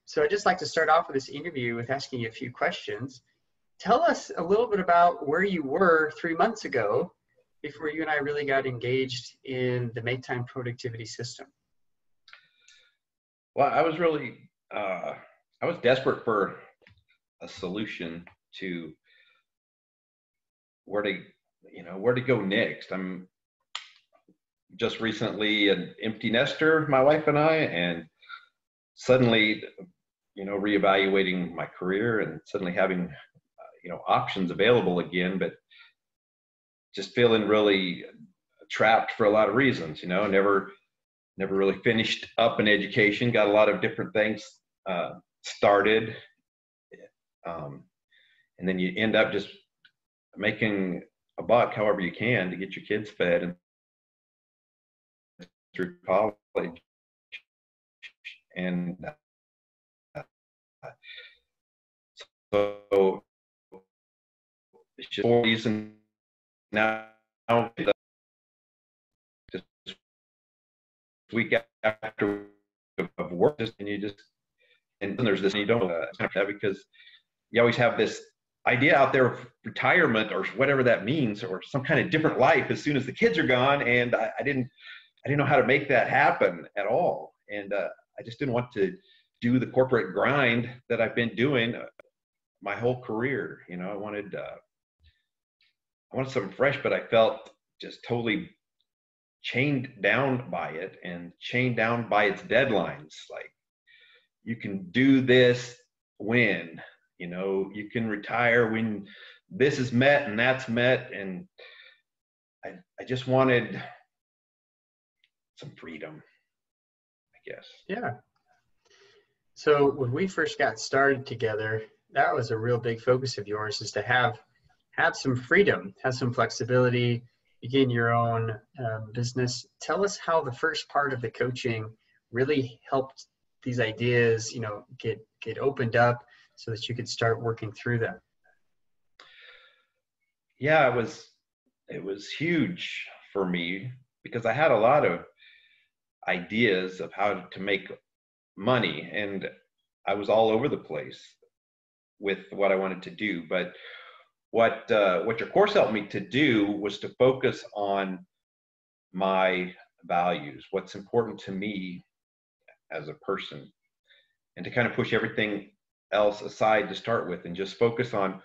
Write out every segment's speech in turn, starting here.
So I'd just like to start off with this interview with asking you a few questions. Tell us a little bit about where you were 3 months ago before you and I really got engaged in the Make Time productivity system. Well, I was really, I was desperate for a solution to where to go next. I'm just recently an empty nester, my wife and I, and suddenly, reevaluating my career and suddenly having, options available again, but just feeling really trapped for a lot of reasons, never really finished up an education, got a lot of different things started. And then you end up just making a buck however you can to get your kids fed and through college. And so it's just 4 reasons now, just week after of work, and there's this, and you don't because you always have this idea out there of retirement or whatever that means, or some kind of different life as soon as the kids are gone. And I didn't know how to make that happen at all. And I just didn't want to do the corporate grind that I've been doing my whole career. I wanted something fresh, but I felt just totally chained down by it and chained down by its deadlines. Like, you can do this when, you can retire when this is met and that's met. And I just wanted some freedom, I guess. Yeah. So when we first got started together, that was a real big focus of yours, is to have some freedom, have some flexibility, begin your own business. Tell us how the first part of the coaching really helped these ideas, get opened up so that you could start working through them. Yeah, it was huge for me because I had a lot of ideas of how to make money, and I was all over the place with what I wanted to do. But what your course helped me to do was to focus on my values, what's important to me as a person, and to kind of push everything else aside to start with and just focus on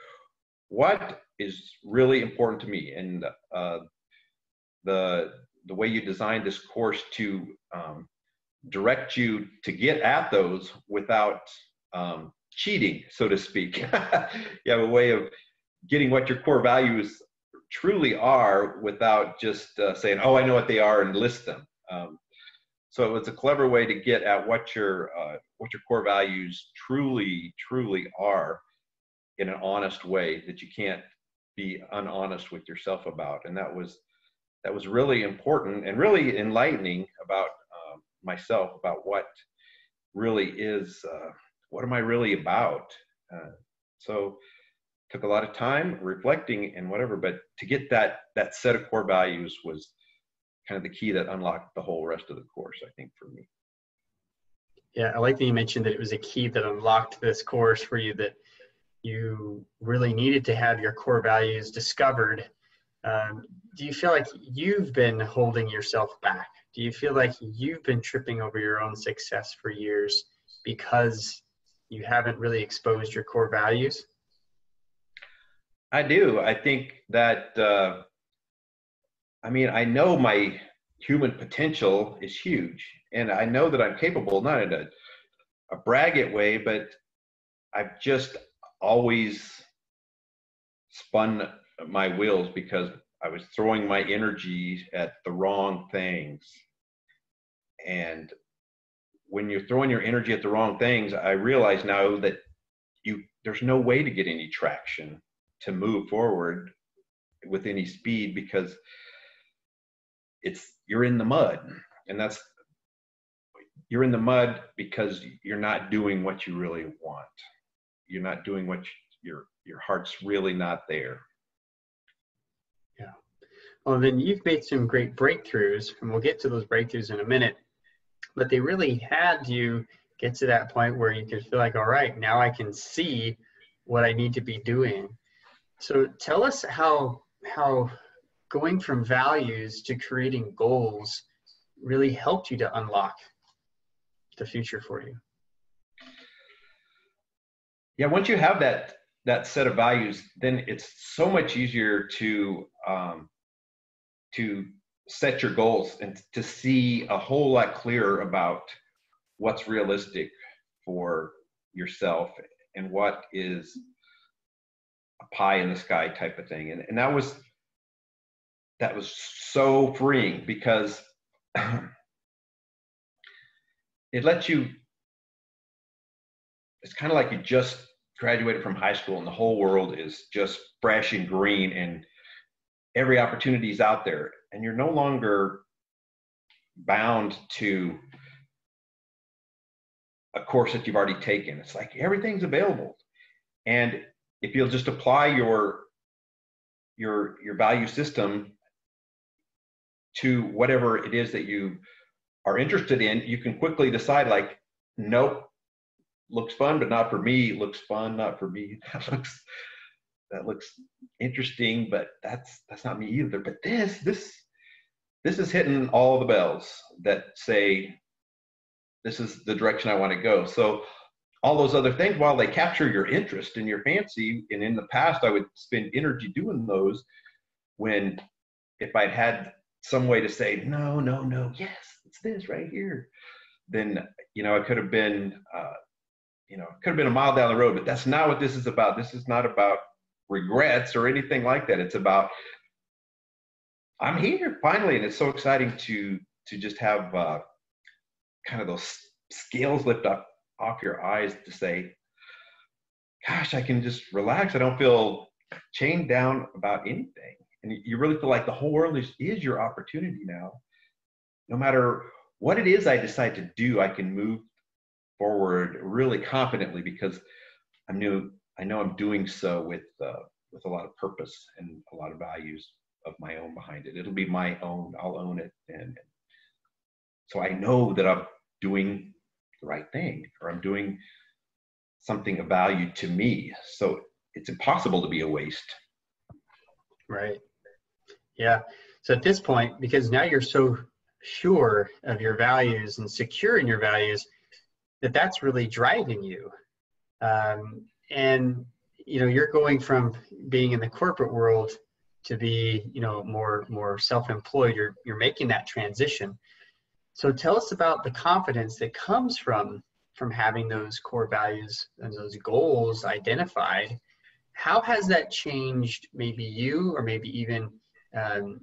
what is really important to me. And the way you designed this course to direct you to get at those without cheating, so to speak. You have a way of getting what your core values truly are without just saying, oh, I know what they are, and list them. So it was a clever way to get at what your core values truly are, in an honest way that you can't be unhonest with yourself about. And that was really important and really enlightening about myself, about what really is, what am I really about? So it took a lot of time reflecting and whatever, but to get that set of core values was kind of the key that unlocked the whole rest of the course, I think, for me. Yeah, I like that you mentioned that it was a key that unlocked this course for you, that you really needed to have your core values discovered. Do you feel like you've been holding yourself back? Do you feel like you've been tripping over your own success for years because you haven't really exposed your core values? I do. I think that, I know my human potential is huge, and I know that I'm capable, not in a braggart way, but I've just always spun my wheels because I was throwing my energy at the wrong things. And when you're throwing your energy at the wrong things, I realize now that there's no way to get any traction, to move forward with any speed, because you're in the mud. And you're in the mud because you're not doing what you really want. You're not doing what your heart's really not there. Yeah. Well, then you've made some great breakthroughs, and we'll get to those breakthroughs in a minute, but they really had you get to that point where you can feel like, all right, now I can see what I need to be doing. So tell us how going from values to creating goals really helped you to unlock the future for you. Yeah, once you have that set of values, then it's so much easier to set your goals and to see a whole lot clearer about what's realistic for yourself and what is a pie in the sky type of thing. And that was so freeing, because it lets you, it's kind of like you just graduated from high school and the whole world is just fresh and green and every opportunity is out there, and you're no longer bound to a course that you've already taken. It's like everything's available. And if you'll just apply your value system to whatever it is that you are interested in, you can quickly decide, like, nope, looks fun, but not for me. Looks fun, not for me. That looks interesting, but that's not me either. But this is hitting all the bells that say this is the direction I want to go. So all those other things, while they capture your interest and your fancy, and in the past I would spend energy doing those, when if I'd had some way to say no, yes, it's this right here, then I could have been a mile down the road. But that's not what this is about. This is not about regrets or anything like that. It's about, I'm here finally, and it's so exciting to just have kind of those scales lift up off your eyes to say, gosh, I can just relax. I don't feel chained down about anything. And you really feel like the whole world is your opportunity now. No matter what it is I decide to do, I can move forward really confidently, because I know I'm doing so with a lot of purpose and a lot of values of my own behind it. It'll be my own. I'll own it. And so I know that I'm doing the right thing, or I'm doing something of value to me. So it's impossible to be a waste. Right. Yeah. So at this point, because now you're so sure of your values and secure in your values, that's really driving you. And you're going from being in the corporate world to be, more self-employed. You're making that transition. So tell us about the confidence that comes from having those core values and those goals identified. How has that changed maybe you, or maybe even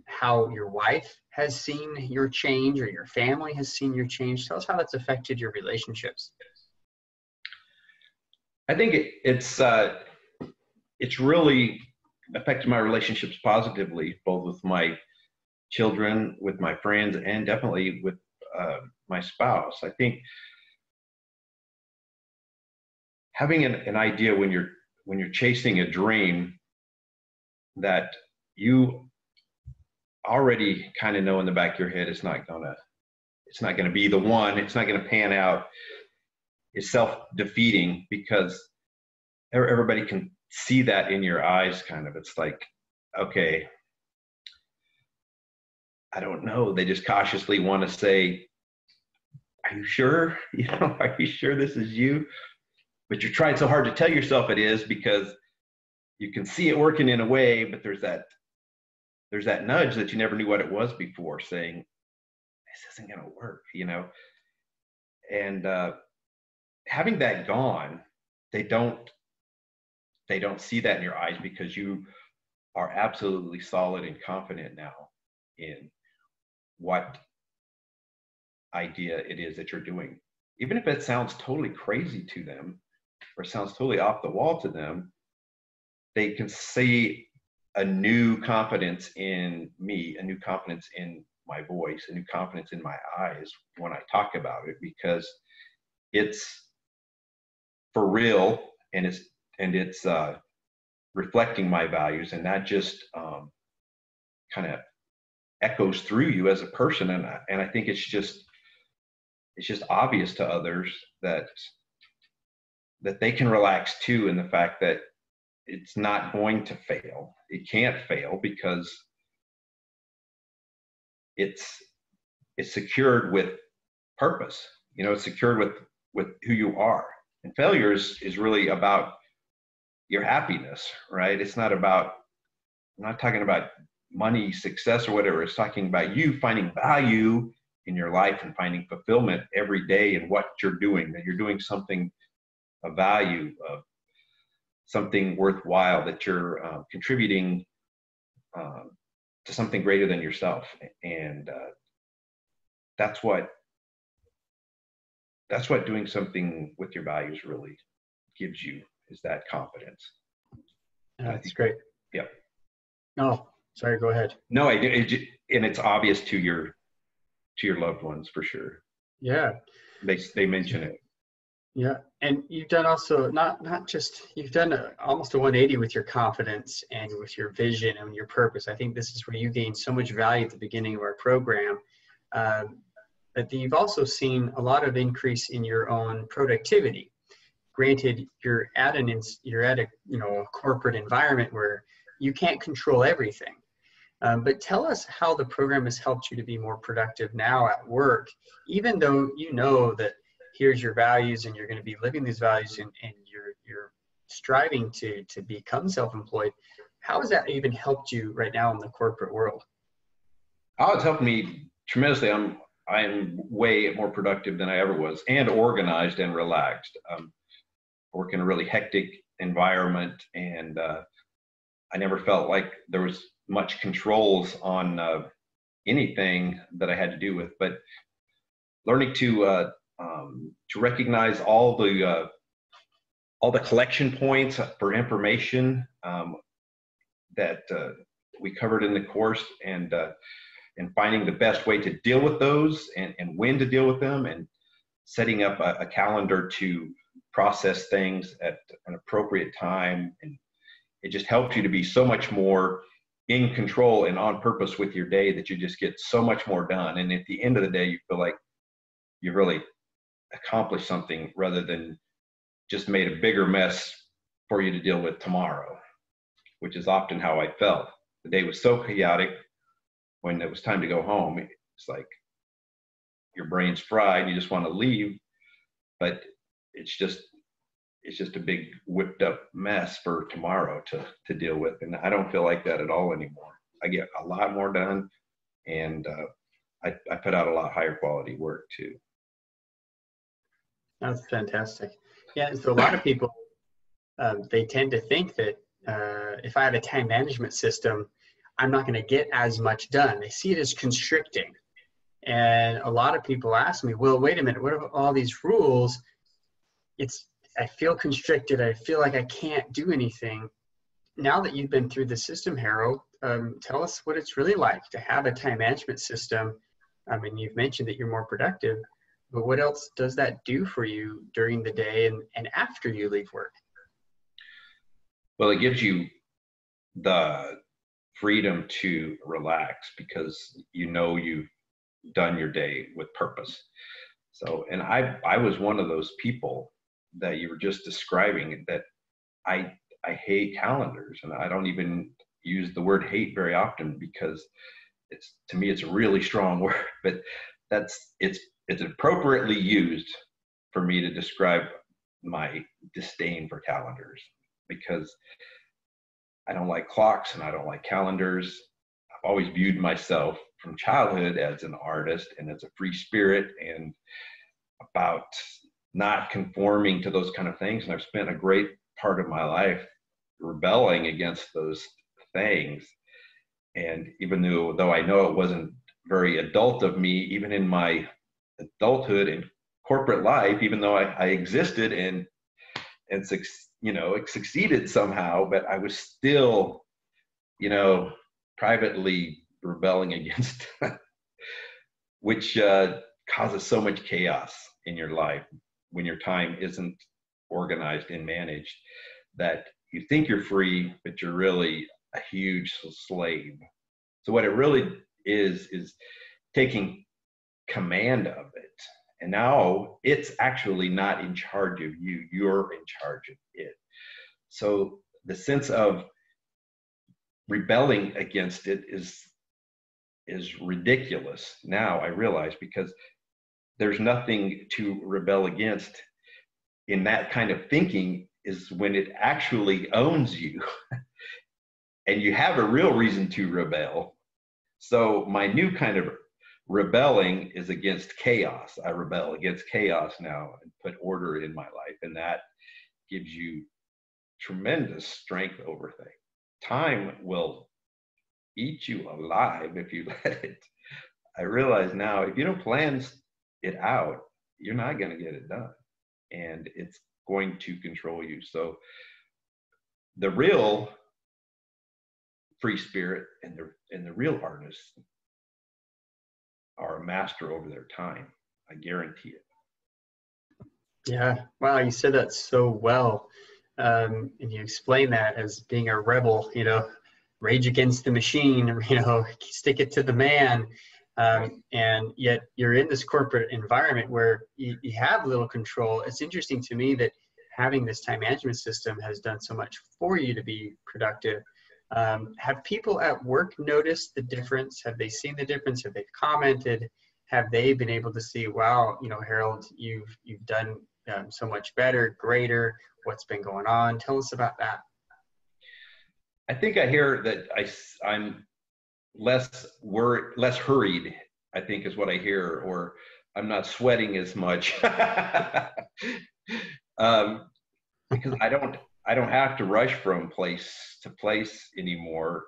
how your wife has seen your change, or your family has seen your change? Tell us how that's affected your relationships. I think it's really affected my relationships positively, both with my children, with my friends, and definitely with my spouse. I think having an idea when you're chasing a dream that you already kind of know in the back of your head it's not gonna be the one, it's not gonna pan out, is self-defeating, because everybody can see that in your eyes, kind of. It's like, okay, I don't know. They just cautiously want to say, are you sure? Are you sure this is you? But you're trying so hard to tell yourself it is, because you can see it working in a way, but there's that nudge that you never knew what it was before, saying, this isn't going to work, And having that gone, they don't see that in your eyes, because you are absolutely solid and confident now in what idea it is that you're doing. Even if it sounds totally crazy to them, or sounds totally off the wall to them, they can see a new confidence in me, a new confidence in my voice, a new confidence in my eyes when I talk about it, because it's for real, and it's reflecting my values, and that just kind of echoes through you as a person. And I think it's just obvious to others that they can relax too, in the fact that it's not going to fail. It can't fail because it's secured with purpose. You know, it's secured with who you are. And failure is really about your happiness, right? It's not about, I'm not talking about money, success, or whatever. It's talking about you finding value in your life and finding fulfillment every day in what you're doing, that you're doing something of value, of something worthwhile, that you're contributing to something greater than yourself. And that's what doing something with your values really gives you, is that confidence. That's great. Yeah. No, sorry, go ahead. No, I do. And it's obvious to your loved ones for sure. Yeah. They mention it. Yeah. And you've done also, not just, you've done almost a 180 with your confidence and with your vision and your purpose. I think this is where you gained so much value at the beginning of our program. But you've also seen a lot of increase in your own productivity. Granted, you're at a a corporate environment where you can't control everything. But tell us how the program has helped you to be more productive now at work, even though you know that here's your values and you're going to be living these values, and you're striving to become self-employed. How has that even helped you right now in the corporate world? Oh, it's helped me tremendously. I'm way more productive than I ever was, and organized and relaxed. Work in a really hectic environment, and I never felt like there was much controls on anything that I had to do with. But learning to recognize all the collection points for information that we covered in the course, and finding the best way to deal with those, and when to deal with them, and setting up a calendar to process things at an appropriate time. And it just helps you to be so much more in control and on purpose with your day, that you just get so much more done. And at the end of the day, you feel like you really accomplished something, rather than just made a bigger mess for you to deal with tomorrow, which is often how I felt. The day was so chaotic. When it was time to go home, it's like your brain's fried. You just want to leave, but it's just a big whipped up mess for tomorrow to deal with. And I don't feel like that at all anymore. I get a lot more done, and I put out a lot higher quality work too. That's fantastic. Yeah, and so a lot of people, they tend to think that if I have a time management system, I'm not going to get as much done. They see it as constricting. And a lot of people ask me, well, wait a minute, what about all these rules? I feel constricted. I feel like I can't do anything. Now that you've been through the system, Harold, tell us what it's really like to have a time management system. I mean, you've mentioned that you're more productive, but what else does that do for you during the day and after you leave work? Well, it gives you the freedom to relax, because you know you've done your day with purpose. So, and I was one of those people that you were just describing, that I hate calendars, and I don't even use the word hate very often, because to me it's a really strong word, but it's appropriately used for me to describe my disdain for calendars, because I don't like clocks and I don't like calendars. I've always viewed myself from childhood as an artist and as a free spirit, and about not conforming to those kind of things. And I've spent a great part of my life rebelling against those things. And even though I know it wasn't very adult of me, even in my adulthood and corporate life, even though I existed and it succeeded somehow, but I was still, privately rebelling against, which causes so much chaos in your life when your time isn't organized and managed, that you think you're free, but you're really a huge slave. So what it really is taking command of it And now it's actually not in charge of you, you're in charge of it. So the sense of rebelling against it is ridiculous now, I realize, because there's nothing to rebel against in that kind of thinking is when it actually owns you and you have a real reason to rebel. So my new kind of rebelling is against chaos. I rebel against chaos now and put order in my life, and that gives you tremendous strength over things. Time will eat you alive if you let it. I realize now, if you don't plan it out, you're not going to get it done, and it's going to control you. So the real free spirit and the real artists are a master over their time. I guarantee it. Yeah. Wow. You said that so well. And you explain that as being a rebel, rage against the machine, stick it to the man. And yet you're in this corporate environment where you have little control. It's interesting to me that having this time management system has done so much for you to be productive. Have people at work noticed the difference? Have they seen the difference? Have they commented? Have they been able to see, wow, Harold, you've done so much better, greater? What's been going on? Tell us about that. I think I hear that I'm less hurried, I think is what I hear, or I'm not sweating as much. Because I don't have to rush from place to place anymore,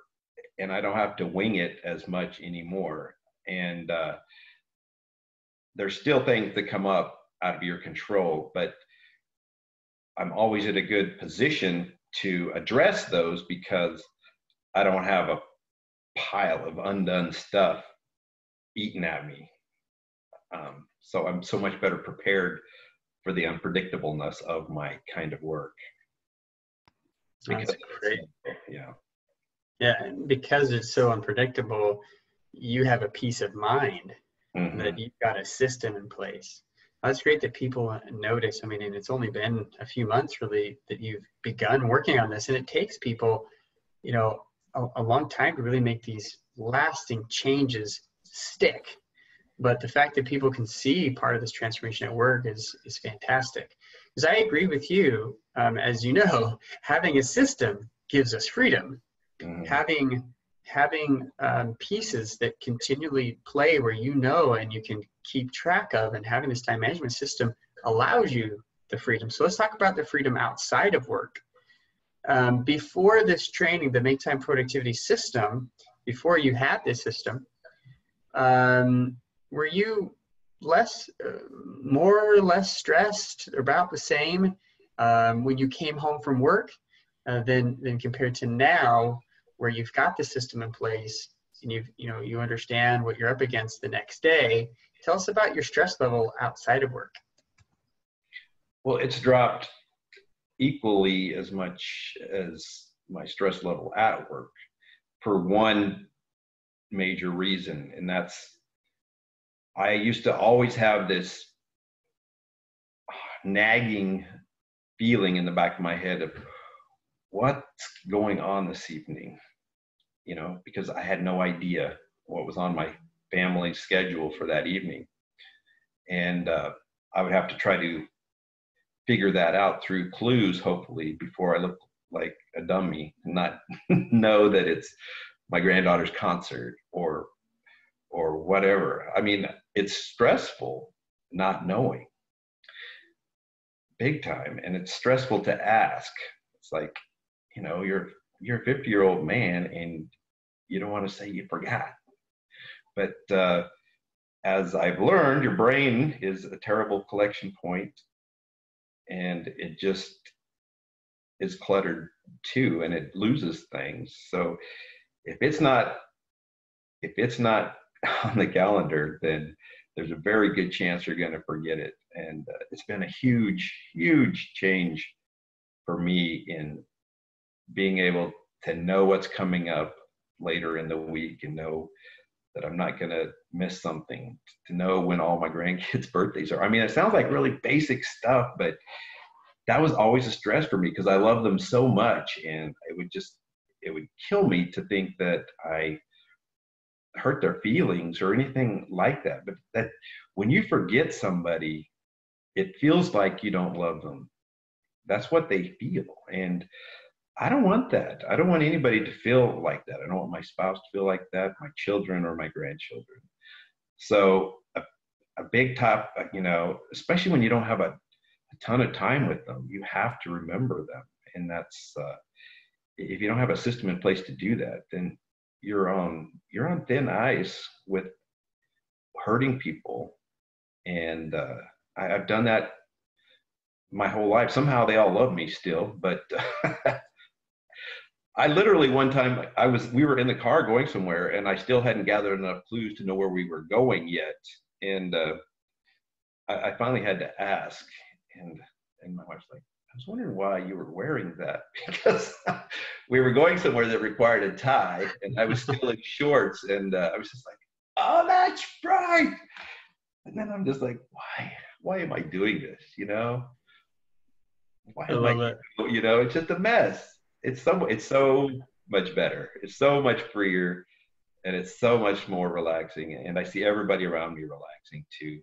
and I don't have to wing it as much anymore. And there's still things that come up out of your control, but I'm always in a good position to address those because I don't have a pile of undone stuff eating at me. So I'm so much better prepared for the unpredictableness of my kind of work. That's great. Yeah. Yeah, and because it's so unpredictable, you have a peace of mind that you've got a system in place. That's great that people notice. I mean, and it's only been a few months really that you've begun working on this, and it takes people, a long time to really make these lasting changes stick. But the fact that people can see part of this transformation at work is fantastic. Because I agree with you, as you know, having a system gives us freedom. Having pieces that continually play where and you can keep track of, and having this time management system allows you the freedom. So let's talk about the freedom outside of work. Before this training, the Make Time Productivity System, before you had this system, were you more or less stressed, about the same when you came home from work than compared to now, where you've got the system in place and you understand what you're up against the next day? Tell us about your stress level outside of work. Well, it's dropped equally as much as my stress level at work for one major reason, and that's I used to always have this nagging feeling in the back of my head of what's going on this evening, because I had no idea what was on my family schedule for that evening. And I would have to try to figure that out through clues, hopefully, before I look like a dummy and not know that it's my granddaughter's concert or whatever. I mean, it's stressful not knowing, big time. And it's stressful to ask. It's like, you're a 50-year-old man and you don't want to say you forgot. But as I've learned, your brain is a terrible collection point, and it just is cluttered too, and it loses things. So if it's not on the calendar, then there's a very good chance you're going to forget it. And it's been a huge change for me in being able to know what's coming up later in the week and know that I'm not going to miss something, to know when all my grandkids' birthdays are. I mean, it sounds like really basic stuff, but that was always a stress for me because I love them so much, and it would kill me to think that I hurt their feelings or anything like that. But that when you forget somebody, it feels like you don't love them. That's what they feel. And I don't want that. I don't want anybody to feel like that. I don't want my spouse to feel like that, my children or my grandchildren. So a big top, especially when you don't have a ton of time with them, you have to remember them. And that's, if you don't have a system in place to do that, then you're on thin ice with hurting people. And I've done that my whole life. Somehow they all love me still, but I literally one time we were in the car going somewhere, and I still hadn't gathered enough clues to know where we were going yet. And I finally had to ask, and my wife's like, I was wondering why you were wearing that, because we were going somewhere that required a tie, and I was still in shorts, and I was just like, oh, that's right. And then I'm just like, why am I doing this? Why I am love it. it's just a mess. It's so much better. It's so much freer, and it's so much more relaxing. And I see everybody around me relaxing too.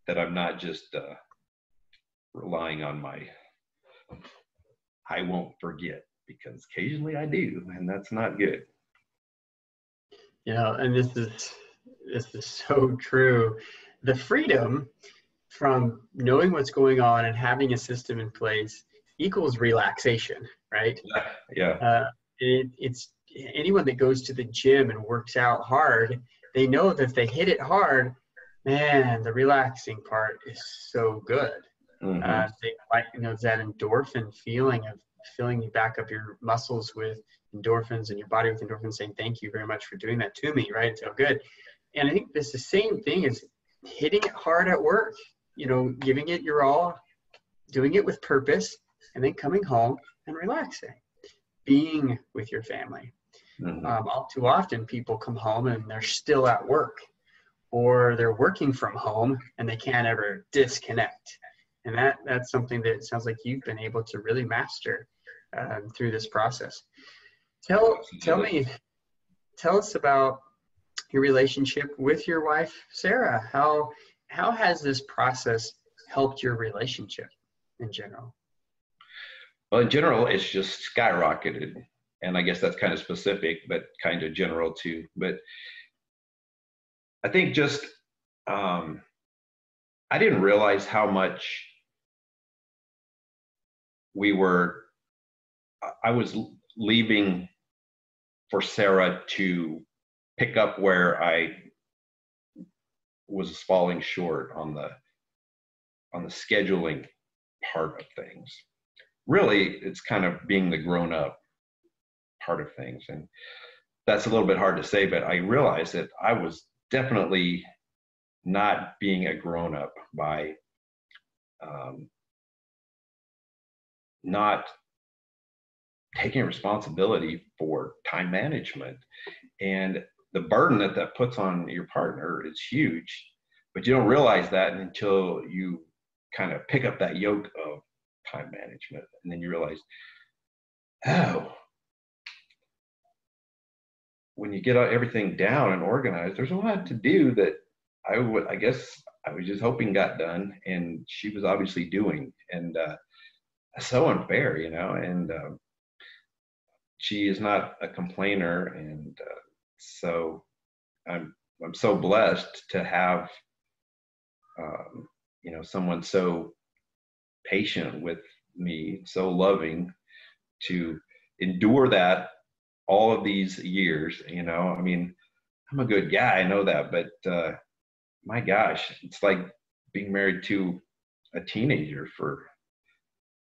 That I'm not just relying on I won't forget, because occasionally I do, and that's not good. And this is so true. The freedom from knowing what's going on and having a system in place equals relaxation, right? Yeah. It's anyone that goes to the gym and works out hard, they know that if they hit it hard, man, the relaxing part is so good. Mm-hmm. It's that endorphin feeling of filling you back up your muscles with endorphins and your body with endorphins, saying thank you very much for doing that to me, right? It's so good. And I think it's the same thing as hitting it hard at work, giving it your all, doing it with purpose, and then coming home and relaxing, being with your family. Mm-hmm. All too often people come home and they're still at work, or they're working from home and they can't ever disconnect. And that's something that it sounds like you've been able to really master through this process. Tell us about your relationship with your wife, Sarah. How has this process helped your relationship in general? Well, in general, it's just skyrocketed. And I guess that's kind of specific, but kind of general too. But I think just, I didn't realize how much I was leaving for Sarah to pick up where I was falling short on the scheduling part of things. Really, it's kind of being the grown up part of things. And that's a little bit hard to say, but I realized that I was definitely not being a grown up by not taking responsibility for time management. And the burden that puts on your partner is huge, but you don't realize that until you kind of pick up that yoke of time management. And then you realize, oh, when you get everything down and organized, there's a lot to do that I guess I was just hoping got done, and she was obviously doing. And so unfair, and she is not a complainer. And so I'm so blessed to have, someone so patient with me, so loving, to endure that all of these years. I mean, I'm a good guy, I know that, but my gosh, it's like being married to a teenager for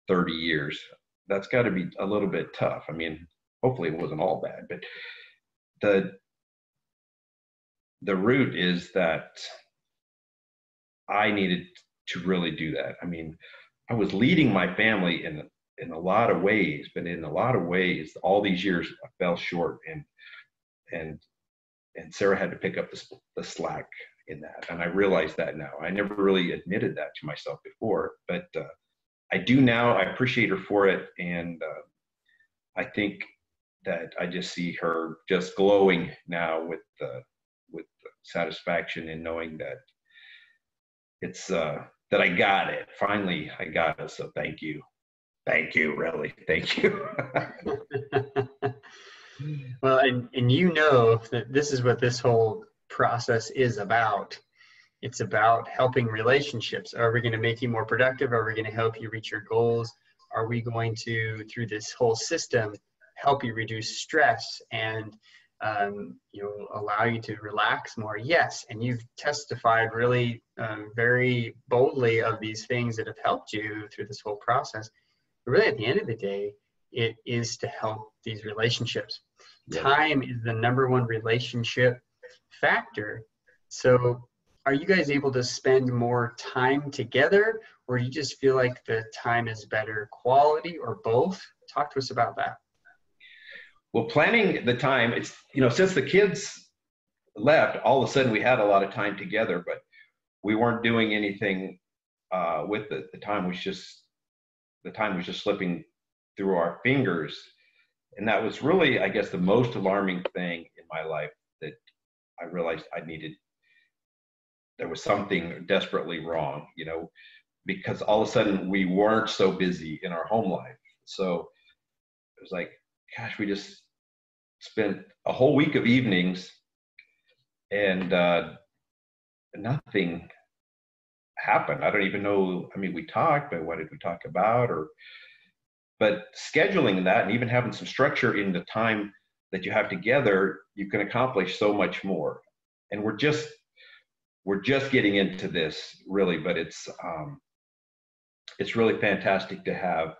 30 years. That's got to be a little bit tough. I mean, hopefully it wasn't all bad, but the root is that I needed to really do that. I mean, I was leading my family in a lot of ways, but in a lot of ways, all these years I fell short, and and Sarah had to pick up the slack in that. And I realize that now. I never really admitted that to myself before, but I do now. I appreciate her for it. And I think that I just see her just glowing now with satisfaction in knowing that it's that I got it. Finally, I got it. So thank you. Thank you, really. Thank you. Well, and you know that this is what this whole process is about. It's about helping relationships. Are we going to make you more productive? Are we going to help you reach your goals? Are we going to, through this whole system, help you reduce stress and allow you to relax more? Yes. And you've testified really very boldly of these things that have helped you through this whole process. But really, at the end of the day, it is to help these relationships. Yeah. Time is the number one relationship factor. So are you guys able to spend more time together, or do you just feel like the time is better quality, or both? Talk to us about that. Well, planning the time, it's, since the kids left, all of a sudden we had a lot of time together, but we weren't doing anything with it. The time was just slipping through our fingers. And that was really, I guess, the most alarming thing in my life, that I realized there was something desperately wrong, because all of a sudden we weren't so busy in our home life. So it was like, gosh, we just spent a whole week of evenings and nothing happened. I don't even know. I mean, we talked, but what did we talk about? But scheduling that and even having some structure in the time that you have together, you can accomplish so much more. And we're just getting into this, really, but it's really fantastic to have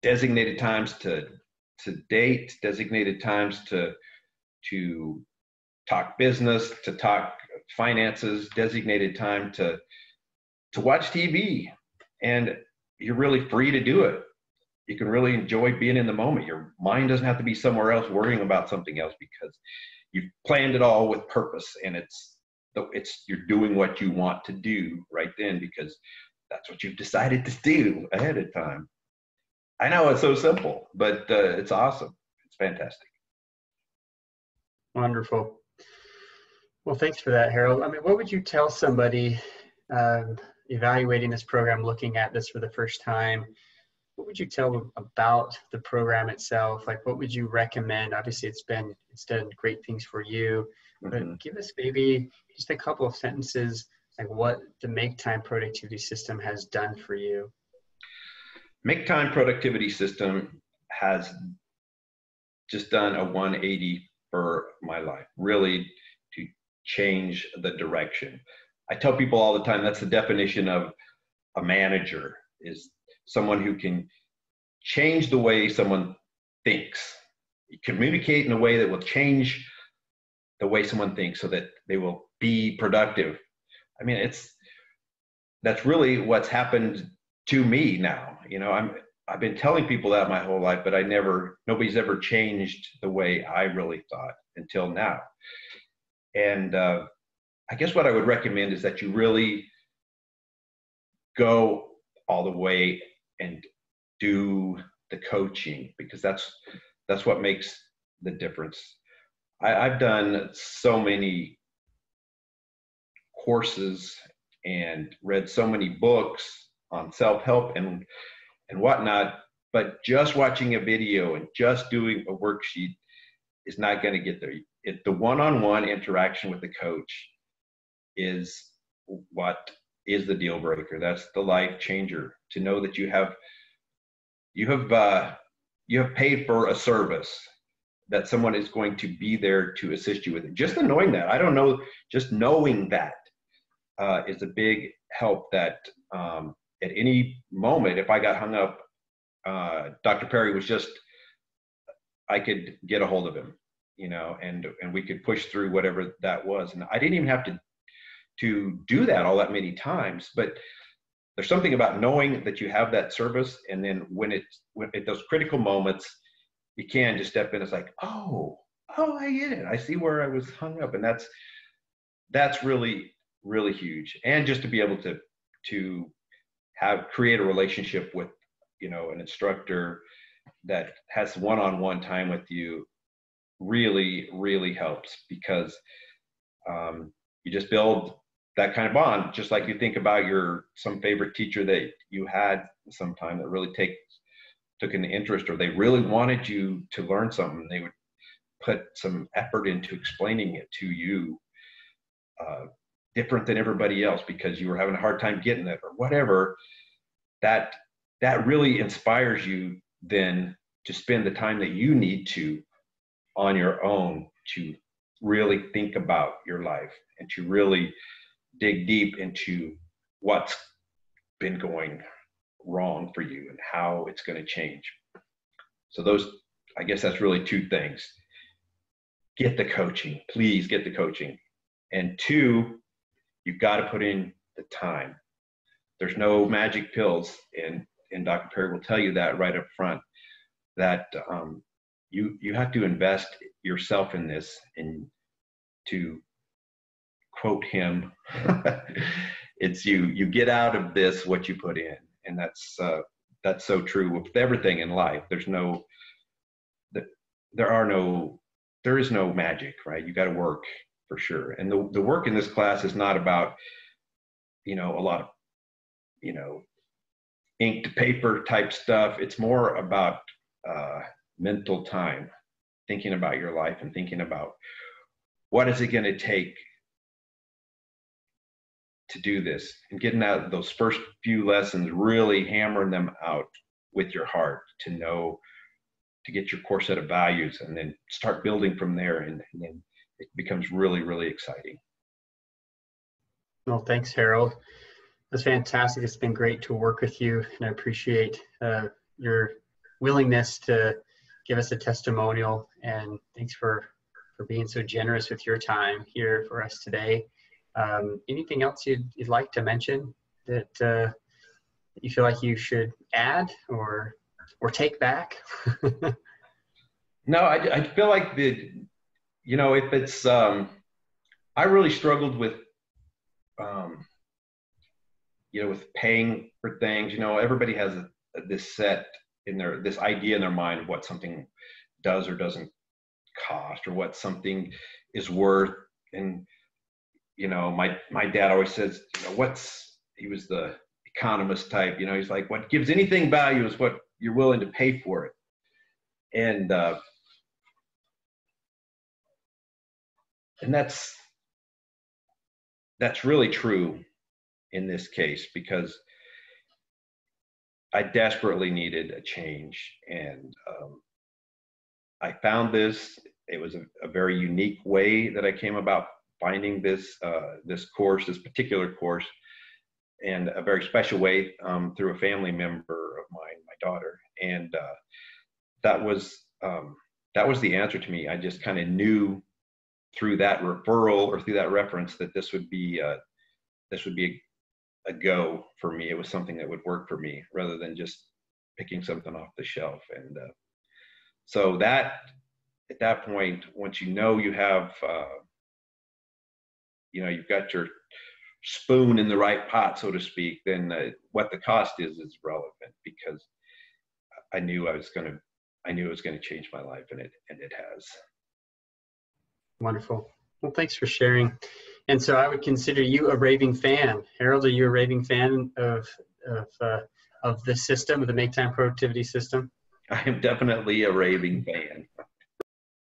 designated times to date, designated times to talk business, to talk finances, designated time to watch TV, and you're really free to do it. You can really enjoy being in the moment. Your mind doesn't have to be somewhere else worrying about something else, because you've planned it all with purpose, and you're doing what you want to do right then, because that's what you've decided to do ahead of time. I know it's so simple, but it's awesome. It's fantastic. Wonderful. Well, thanks for that, Harold. I mean, what would you tell somebody evaluating this program, looking at this for the first time? What would you tell them about the program itself? Like, what would you recommend? Obviously, it's done great things for you, but give us maybe just a couple of sentences, like what the Make Time Productivity System has done for you. Make Time Productivity System has just done a 180 for my life, really, to change the direction. I tell people all the time, that's the definition of a manager, is someone who can change the way someone thinks. You communicate in a way that will change the way someone thinks so that they will be productive. I mean, that's really what's happened to me now. I've been telling people that my whole life, but nobody's ever changed the way I really thought until now. And I guess what I would recommend is that you really go all the way and do the coaching, because that's what makes the difference. I've done so many courses and read so many books on self-help and whatnot, but just watching a video and just doing a worksheet is not going to get there. The one-on-one interaction with the coach is what is the deal breaker. That's the life changer. To know that you have paid for a service, that someone is going to be there to assist you with it. Just knowing that, I don't know, just knowing that is a big help. That at any moment, if I got hung up, Dr. Perry I could get a hold of him, and we could push through whatever that was. And I didn't even have to do that all that many times, but there's something about knowing that you have that service, and then when at those critical moments, you can just step in. It's like, oh, oh, I get it. I see where I was hung up. And that's really, really huge. And just to be able to create a relationship with, an instructor that has one-on-one time with you really, really helps, because you just build that kind of bond, just like you think about some favorite teacher that you had sometime that really took an interest, or they really wanted you to learn something. They would put some effort into explaining it to you, different than everybody else because you were having a hard time getting it or whatever. That really inspires you then to spend the time that you need to on your own to really think about your life and to really dig deep into what's been going wrong for you and how it's going to change. So I guess that's really two things. Get the coaching, please get the coaching. And two, you've got to put in the time. There's no magic pills, and Dr. Perry will tell you that right up front, that you have to invest yourself in this. And to quote him, it's you get out of this what you put in. And that's so true with everything in life. There is no magic, right? You got to work for sure. And the work in this class is not about, a lot of, ink to paper type stuff. It's more about mental time, thinking about your life and thinking about what is it going to take to do this, and getting out those first few lessons, really hammering them out with your heart to get your core set of values, and then start building from there. And then it becomes really, really exciting. Well, thanks, Harold. That's fantastic. It's been great to work with you, and I appreciate your willingness to give us a testimonial, and thanks for being so generous with your time here for us today. Anything else you'd like to mention that you feel like you should add or take back? No, I feel like if it's, I really struggled with, with paying for things. Everybody has this this idea in their mind of what something does or doesn't cost, or what something is worth. And my dad always says, he was the economist type, he's like, what gives anything value is what you're willing to pay for it. And that's really true in this case, because I desperately needed a change. And I found this. It was a very unique way that I came about finding this particular course, and a very special way through a family member of mine, my daughter. And that was the answer to me. I just kind of knew through that referral or through that reference that this would be a go for me. It was something that would work for me rather than just picking something off the shelf. And so that at that point, once you have you've got your spoon in the right pot, so to speak, then what the cost is relevant, because I knew it was going to change my life, and it has. Wonderful. Well, thanks for sharing. And so I would consider you a raving fan. Harold, are you a raving fan of the system, of the Make Time Productivity system? I am definitely a raving fan.